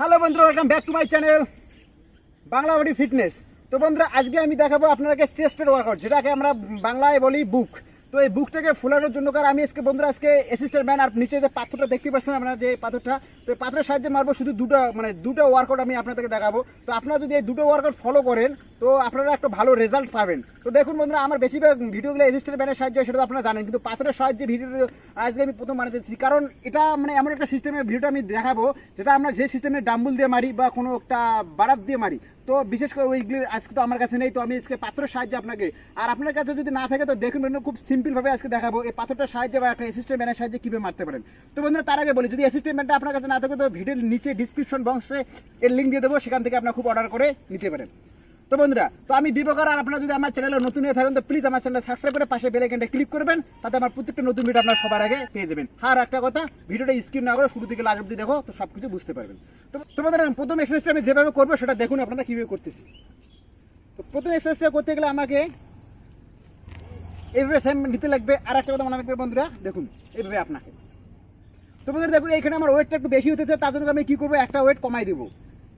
Hello বন্ধুরা, welcome back to my channel Bangla body fitness. তো বন্ধুরা, আজকে আমি দেখাবো আপনাদেরকে চেস্টের ওয়ার্কআউট, যেটাকে আমরা বাংলায় বলি বুক। তো এই বুকটাকে ফোলানোর জন্য আমি বন্ধুরা আজকে অ্যাসিস্ট্যান্ট ম্যান আর নিচে যে পাথরটা দেখতে পাচ্ছেন আপনারা, যে পাথরটা, তো এই পাথরের সাহায্যে মারবো শুধু দুটো ওয়ার্কআউট আমি আপনাদেরকে দেখাবো। তো আপনারা যদি এই দুটো ওয়ার্কআউট ফলো করেন তো আপনারা একটা ভালো রেজাল্ট পাবেন। তো দেখুন বন্ধুরা, আমার বেশিরভাগ ভিডিওগুলো অ্যাসিস্ট্যান্ট ম্যানের সাহায্যে, সেটা তো আপনারা জানেন, কিন্তু পাথরের সাহায্যে ভিডিও আজকে আমি প্রথম বানাতে দিচ্ছি, কারণ এটা এমন একটা সিস্টেমের ভিডিওটা আমি দেখাবো যেটা আমরা যে সিস্টেমে ডাম্বল দিয়ে মারি বা কোনো একটা বারাত দিয়ে মারি। তো বিশেষ করে ওইগুলি আজকে তো আমার কাছে নেই, তো আমি আজকে পাথরের সাহায্যে আপনাকে, আর আপনার কাছে যদি না থাকে তো দেখুন খুব সিম্পলভাবে আজকে দেখাবো এই পাথরটার সাহায্যে বা একটা অ্যাসিস্ট্যান্ট ম্যানের সাহায্যে কীভাবে মারতে পারেন। তো বন্ধুরা, তার আগে বলি, যদি অ্যাসিস্ট্যান্ট ম্যানটা আপনার কাছে না থাকে তো ভিডিওর নিচে ডিসক্রিপশন বক্সে এর লিঙ্ক দিয়ে দেবো, সেখান থেকে আপনারা খুব অর্ডার করে নিতে পারেন। তো বন্ধুরা, তো আমি দীপকার, আর আপনারা যদি আমার চ্যানেলে নতুন হয়ে থাকেন তো প্লিজ আমার চ্যানেল সাবস্ক্রাইব করে পাশে বেল আইকনটা ক্লিক করবেন, তাতে আমার প্রত্যেকটা নতুন ভিডিও আপনারা সবার আগে পেয়ে যাবেন। আর একটা কথা, ভিডিওটা স্কিপ না করে শুরু থেকে লাস্ট অবধি দেখো, তো সব কিছু বুঝতে পারবেন। তো বন্ধুরা, প্রথম এক্সারসাইজটা আমি যেভাবে করবো সেটা দেখুন আপনারা কীভাবে করতেছি। তো প্রথম এক্সারসাইজটা করতে গেলে আমাকে এইভাবে সেম নিতে লাগবে। আর একটা কথা মনে রাখবে বন্ধুরা, দেখুন এইভাবে আপনাকে। তো বন্ধুরা দেখুন, এইখানে আমার ওয়েটটা একটু বেশি হতেছে, তার জন্য আমি কী করবো, একটা ওয়েট কমাই দেবো।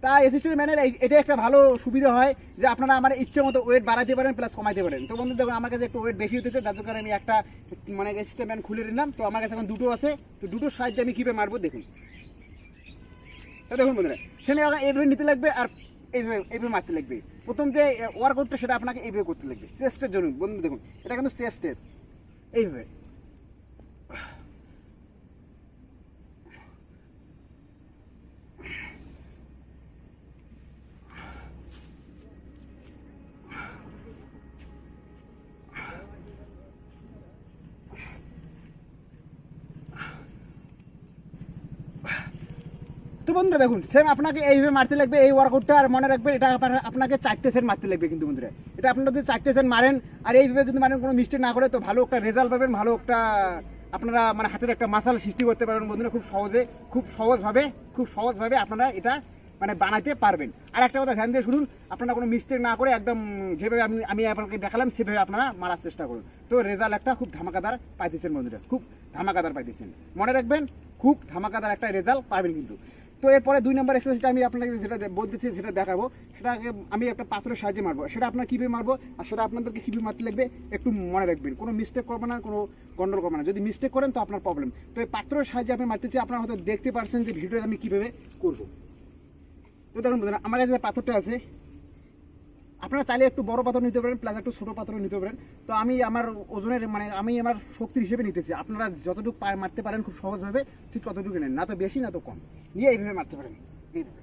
তা অ্যাসিস্ট্যান্ট ম্যানের এটা একটা ভালো সুবিধা হয় যে আপনারা আমার ইচ্ছে মতো ওয়েট বাড়াতে পারেন প্লাস কমাইতে পারেন। তো বন্ধু দেখুন, আমার কাছে একটু ওয়েট বেশি হতেছে, তার জন্য আমি একটা অ্যাসিস্ট্যান্ট ম্যান খুলে নিলাম। তো আমার কাছে এখন দুটো আছে, তো দুটোর সাহায্যে আমি কীভাবে মারবো দেখুন। তো দেখুন বন্ধুরা, সেখানে এইভাবে নিতে লাগবে আর এইভাবে মারতে লাগবে। প্রথম যে ওয়ার্কআউটটা সেটা আপনাকে এইভাবে করতে লাগবে চেস্টের জন্য। বন্ধু দেখুন, এটা কিন্তু চেস্টের, এইভাবে। তো বন্ধুরা দেখুন, সেম আপনাকে এইভাবে মারতে লাগবে এই ওয়ার্কআউটটা। আর মনে রাখবেন, এটা আপনাকে 4টে সেট মারতে লাগবে কিন্তু বন্ধুরা। এটা আপনারা যদি 4টে সেট মারেন আর এইভাবে যদি মারেন, কোনো মিস্টেক না করে, তো ভালো একটা রেজাল্ট পাবেন, ভালো একটা আপনারা হাতের একটা মাসাল সৃষ্টি করতে পারবেন বন্ধুরা, খুব সহজভাবে আপনারা এটা বানাইতে পারবেন। আর একটা কথা ধ্যান দিয়ে শুনুন, আপনারা কোনো মিস্টেক না করে একদম যেভাবে আমি আপনাকে দেখালাম সেভাবে আপনারা মারার চেষ্টা করুন। তো রেজাল্ট একটা খুব ধামাকাদার পাইতেছেন বন্ধুরা, খুব ধামাকাদার পাইতেছেন। মনে রাখবেন, খুব ধামাকাদার একটা রেজাল্ট পাবেন কিন্তু। তো এরপরে 2 নম্বর এক্সারসাইজটা আমি আপনাকে যেটা বলতেছি সেটা দেখাবো, সেটাকে আমি একটা পাত্রের সাহায্যে মারবো। সেটা আপনার কীভাবে মারবো আর সেটা আপনাদেরকে কীভাবে মারতে লাগবে একটু মনে রাখবেন। কোনো মিস্টেক করবে না, কোনো গন্ডল করবে না। যদি মিস্টেক করেন তো আপনার প্রবলেম। তো এই পাত্রের সাহায্যে আপনি মারতেছি, আপনারা হয়তো দেখতে পারছেন যে ভিডিওটা আমি কীভাবে করবো। তো দেখুন বন্ধুরা, আমার কাছে যে পাথরটা আছে, আপনারা চাইলে একটু বড় পাথর নিতে পারেন প্লাস একটু ছোটো পাথরও নিতে পারেন। তো আমি আমার ওজনের আমি আমার শক্তির হিসেবে নিতেছি। আপনারা যতটুকু মারতে পারেন খুব সহজভাবে ঠিক ততটুকু নেন, না তো বেশি না তো কম, নিয়ে এইভাবে মারতে পারেন, এইভাবে।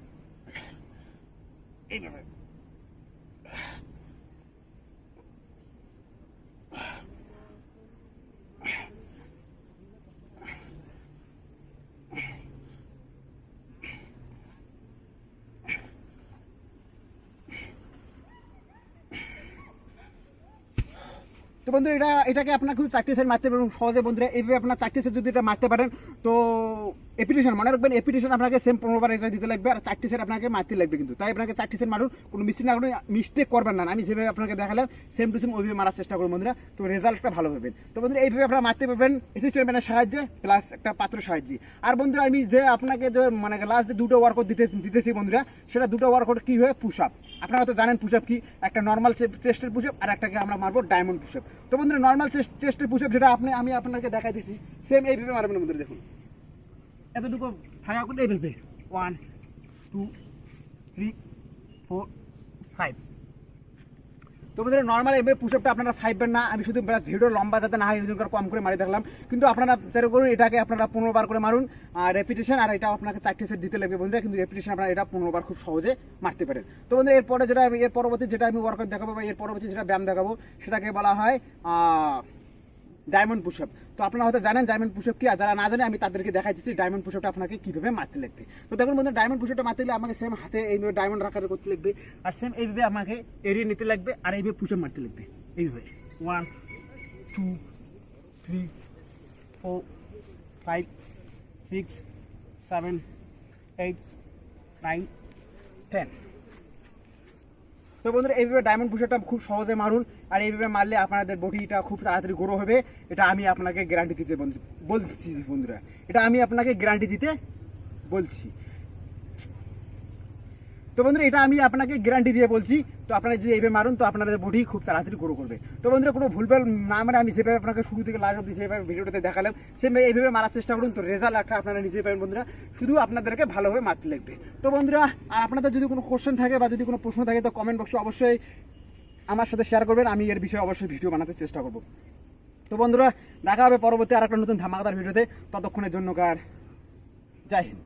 তো বন্ধু, এটাকে আপনার খুব 4টে সেট মারতে পারেন সহজে বন্ধুরা। এইভাবে আপনার 4টে সেট যদি এটা মারতে পারেন তো এপিটেশন, মনে রাখবেন এপিটেশন আপনাকে সেম 15 বার এটা দিতে লাগবে, আর 4টে সেট আপনাকে মারতে লাগবে কিন্তু। তাই আপনাকে 4টে সেট মারুন, কোনো মিস্টেক করবেন না। আমি যেভাবে আপনাকে দেখালাম সেম টু সেম ওইভাবে মারার চেষ্টা করুন বন্ধুরা, তো রেজাল্টটা ভালো পাবেন। তো বন্ধুরা, এইভাবে আপনারা মারতে পারবেন অ্যাসিস্ট্যান্ট ম্যানের সাহায্যে প্লাস একটা পাত্রের সাহায্যে। আর বন্ধুরা, আমি যে আপনাকে যে লাস্ট যে দুটো ওয়ার্কআউট দিতেছি বন্ধুরা, সেটা দুটো ওয়ার্কআউট কী হয়, পুশ আপ। আপনারা তো জানেন পুশ আপ কি, একটা নর্মাল চেস্টের পুশ আপ আর একটাকে আমরা মারবো ডায়মন্ড পুশ আপ। তো বন্ধুরা, নর্মাল চেস্টের পুশ আপ যেটা আমি আপনাকে দেখাই দিচ্ছি, সেম এইভাবে মারবেন বন্ধুরা। দেখুন এতটুকু ফাঁকা করলে এইভাবে 1 2 3 4 5। তো বন্ধুরা, নর্মাল এইভাবে পুশ আপটা আপনারা 5 বার না, আমি শুধু ভিডিও লম্বা যাতে না হয় এই জন্য কম করে মারি দেখলাম, কিন্তু আপনারা চেষ্টা করুন এটাকে আপনারা 15 বার করে মারুন। আর রেপিটেশন, আর এটা আপনাকে 4টে সেট দিতে লাগবে বন্ধুরা, কিন্তু রেপিটেশন আপনারা এটা 15 বার খুব সহজে মারতে পারেন। তো বন্ধুরা, এর পরবর্তী যেটা আমি ওয়ার্কআউট দেখাবো বা এর পরবর্তী যেটা ব্যায়াম দেখাবো সেটাকে বলা হয় ডায়মন্ড পুশ আপ। তো আপনারা হয়তো জানেন ডায়মন্ড পুশ আপ কি, আর যারা না জানে আমি তাদেরকে দেখাই দিচ্ছি ডায়মন্ড পুশ আপটা আপনাকে কীভাবে মারতে লাগবে। তো দেখুন বন্ধুরা, ডায়মন্ড পুশ আপটা মারতে গেলে আমাকে সেম হাতে এইভাবে ডায়মন্ড রাখাতে করতে লাগবে, আর সেম এইভাবে আমাকে এড়িয়ে নিতে লাগবে, আর এইভাবে পুশ আপ মারতে লাগবে এইভাবে 1 2 3 4 5 6 7 8 9 10। তো বন্ধুরা, এইভাবে ডায়মন্ড পুশ আপটা খুব সহজে মারুন, আর এইভাবে মারলে আপনাদের বডিটা খুব তাড়াতাড়ি গ্রো হবে। এটা আমি আপনাকে গ্যারান্টি দিতে বলছি বন্ধুরা, এটা আমি আপনাকে গ্যারান্টি দিতে বলছি। তো বন্ধুরা এটা আমি আপনাকে গ্যারান্টি দিয়ে বলছি। তো আপনারা যদি এইভাবে মারুন তো আপনাদের বডি খুব তাড়াতাড়ি গ্রো করবে। তো বন্ধুরা কোনো ভুলভাল না মানে আমি যেভাবে আপনাকে শুরু থেকে লাস্ট অব্দি যেভাবে ভিডিওটাতে দেখালাম সেভাবে এইভাবে মারার চেষ্টা করুন, তো রেজাল্ট একটা আপনারা নিজেই পাবেন বন্ধুরা। শুধু আপনাদেরকে ভালোভাবে মারতে লাগবে। তো বন্ধুরা আর আপনাদের যদি কোনো কোশ্চেন থাকে বা যদি কোনো প্রশ্ন থাকে তো কমেন্ট বক্সে অবশ্যই আমার সাথে শেয়ার করবেন, আমি এর বিষয়ে অবশ্যই ভিডিও বানাতে চেষ্টা করব। তো বন্ধুরা দেখা হবে পরবর্তী আর একটা নতুন ধামাকাদার ভিডিওতে। ততক্ষণের জন্য জয় হিন্দ।